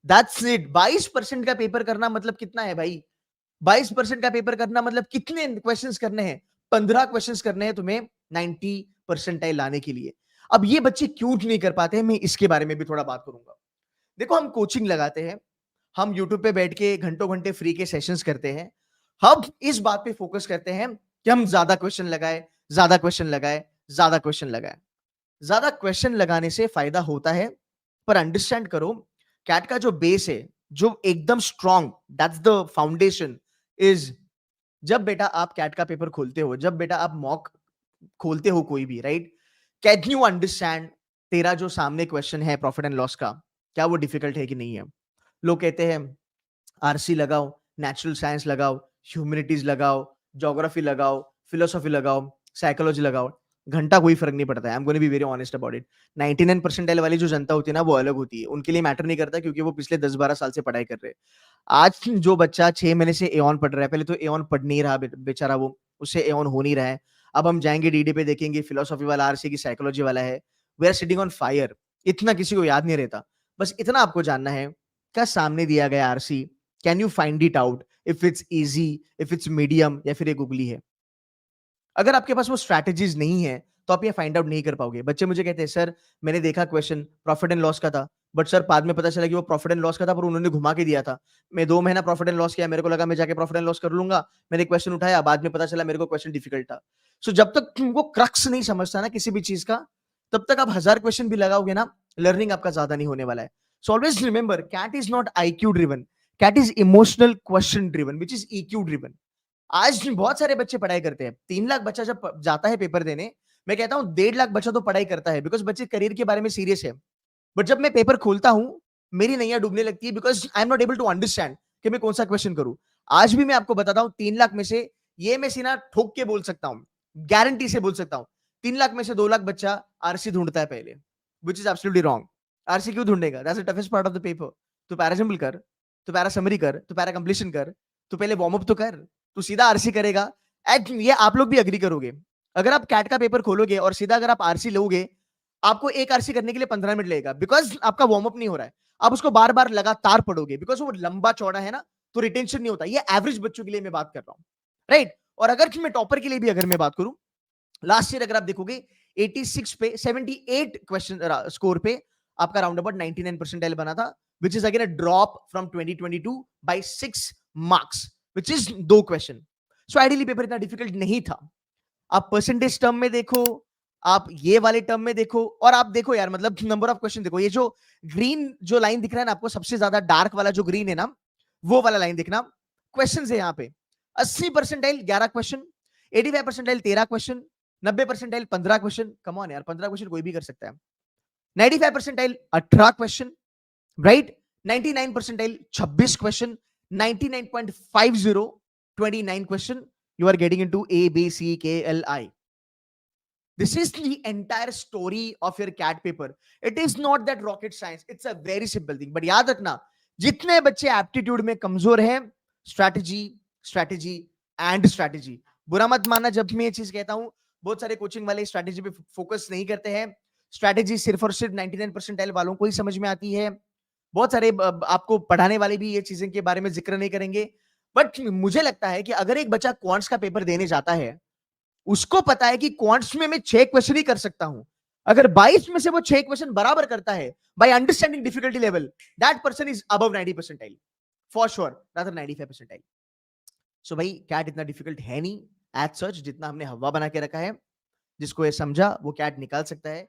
That's it. 22% का paper करना मतलब कितना है भाई? 22% का पेपर करना मतलब कितने क्वेश्चंस करने हैं? 15 क्वेश्चंस करने हैं तुम्हें 90 परसेंटाइल लाने के लिए। अब ये बच्चे क्यों नहीं कर पाते हैं, मैं इसके बारे में भी थोड़ा बात करूंगा। देखो, हम कोचिंग लगाते हैं, हम यूट्यूब पे बैठ के घंटों घंटे फ्री के सेशंस करते हैं। हम इस बात पे फोकस करते हैं कि हम ज्यादा क्वेश्चन लगाए, ज्यादा क्वेश्चन लगाए, ज्यादा क्वेश्चन लगाए। ज्यादा क्वेश्चन लगाने से फायदा होता है, पर अंडरस्टैंड करो, कैट का जो बेस है, जो एकदम strong, that's the foundation, is जब बेटा आप कैट का पेपर खोलते हो, जब बेटा आप मॉक खोलते हो कोई भी, राइट, कैन यू अंडरस्टैंड तेरा जो सामने क्वेश्चन है प्रॉफिट एंड लॉस का, क्या वो डिफिकल्ट है कि नहीं है? लोग कहते हैं आरसी लगाओ, नेचुरल साइंस लगाओ, ह्यूमैनिटीज लगाओ, ज्योग्राफी लगाओ, फिलोसॉफी लगाओ, साइकोलॉजी लगाओ, घंटा कोई फर्क नहीं पड़ता है। I am going to be very honest about it. 99 percentile वाली जो जनता होती है ना, वो अलग होती है, उनके लिए मैटर नहीं करता, क्योंकि वो पिछले 10-12 साल से पढ़ाई कर रहे हैं। आज जो बच्चा 6 महीने से एऑन पढ़ रहा है, पहले तो एऑन पढ़ नहीं रहा बेचारा, वो उससे एऑन हो नहीं रहा है। अब हम जाएंगे डीडी पे, देखेंगे फिलोसॉफी वाला आरसी की साइकोलॉजी वाला है, we are sitting on fire. इतना किसी को याद नहीं रहता। बस इतना आपको जानना है, क्या सामने दिया गया RC, can you find it out if it's easy, if it's medium, या फिर ये गूगली है? अगर आपके पास वो स्ट्रैटेजीज नहीं है, तो आप ये फाइंड आउट नहीं कर पाओगे। बच्चे मुझे कहते हैं, सर मैंने देखा क्वेश्चन प्रॉफिट एंड लॉस का था, बट सर बाद में पता चला कि वो प्रॉफिट एंड लॉस का था, पर उन्होंने घुमा के दिया था। मैं 2 महीना प्रॉफिट एंड लॉस किया, मेरे को लगा मैं जाके प्रॉफिट एंड लॉस कर लूंगा, मैंने क्वेश्चन उठाया, बाद में पता चला मेरे को क्वेश्चन डिफिकल्ट था। सो जब तक तुमको क्रक्स नहीं समझता ना किसी भी चीज का, तब तक आप 1000 क्वेश्चन भी लगाओगे ना, लर्निंग आपका ज्यादा नहीं होने वाला है। So always remember, CAT is not IQ driven, CAT is emotional question driven, which is EQ driven. आज बहुत सारे बच्चे पढ़ाई करते हैं। 3 लाख बच्चा जब जाता है पेपर देने, मैं कहता हूँ 1.5 लाख बच्चा तो पढ़ाई करता है, बिकॉज बच्चे करियर के बारे में सीरियस है। बट जब मैं पेपर खोलता हूँ, मेरी नैया डूबने लगती है, because I am not able to understand कि मैं कौन सा क्वेश्चन करूं। आज भी मैं आपको बताता हूँ, 3 लाख में से, ये मैं सीना ठोक के बोल सकता हूँ, गारंटी से बोल सकता हूँ, 3 लाख में से 2 लाख बच्चा आरसी ढूंढता है पहले, which is absolutely wrong. RC क्यों ढूंढेगा? That's the toughest part of the paper. तू पैरा सिंपल कर, तू पैरा समरी कर, तू पैरा कंप्लीशन कर, तू पहले वार्म अप तो कर, तू सीधा आरसी करेगा। एंड ये आप लोग भी अग्री करोगे, अगर आप कैट का पेपर खोलोगे और सीधा अगर आप आरसी लोगे, आपको एक आरसी करने के लिए 15 मिनट लगेगा, बिकॉज आपका वार्म अप नहीं हो रहा है। आप उसको बार बार लगातार पढ़ोगे, बिकॉज वो लंबा चौड़ा है ना, तो रिटेंशन नहीं होता। ये एवरेज बच्चों के लिए मैं बात कर रहा हूँ, राइट। और अगर मैं टॉपर के लिए भी अगर मैं बात करूं, लास्ट ईयर अगर आप देखोगे 86 पे 78 क्वेश्चन स्कोर पे आपका राउंड अबाउट 99 परसेंटाइल बना था, which is again a drop from 2022 by 6 marks, which is 2 question. So ideally paper इतना डिफिकल्ट नहीं था। आप परसेंटेज टर्म में देखो, आप ये वाले टर्म में देखो, और आप देखो यार, मतलब नंबर ऑफ क्वेश्चन देखो, ये जो ग्रीन जो लाइन दिख रहा है ना आपको, सबसे ज्यादा डार्क वाला जो ग्रीन है ना, वो वाला लाइन देखना, क्वेश्चन है यहाँ पे। 80 percentile 11 question, 85 percentile 13 question, 90 percentile 15 question. Come on यार, 15 क्वेश्चन कोई भी कर सकता है। 95 percentile 18 question, right. 99 percentile 26 question, 99.50 29 question. You are getting into A, B, C, K, L, I. This is the entire story of your CAT paper. It is not that rocket science. It's a very simple thing. But याद रखना, जितने बच्चे aptitude में कमजोर हैं, strategy, strategy and strategy. बुरा मत मानना जब मैं ये चीज कहता हूं, बहुत सारे कोचिंग वाले स्ट्रैटेजी पे फोकस नहीं करते हैं। स्ट्रैटेजी सिर्फ और सिर्फ 99 परसेंटाइल वालों को ही समझ में आती है। बहुत सारे आपको पढ़ाने वाले भी ये चीजें के बारे में जिक्र नहीं करेंगे। बट मुझे लगता है कि अगर एक बच्चा क्वांट्स का पेपर देने जाता है, उसको पता है कि क्वांट्स में मैं 6 क्वेश्चन ही कर सकता हूं। अगर 22 में से वो 6 क्वेश्चन बराबर करता है by understanding difficulty level, that person is above 90 percentile for sure, rather 95 percentile. So भाई, कैट इतना डिफिकल्ट है नहीं एज सच, जितना हमने हवा बना के रखा है। जिसको ये समझा वो कैट निकाल सकता है।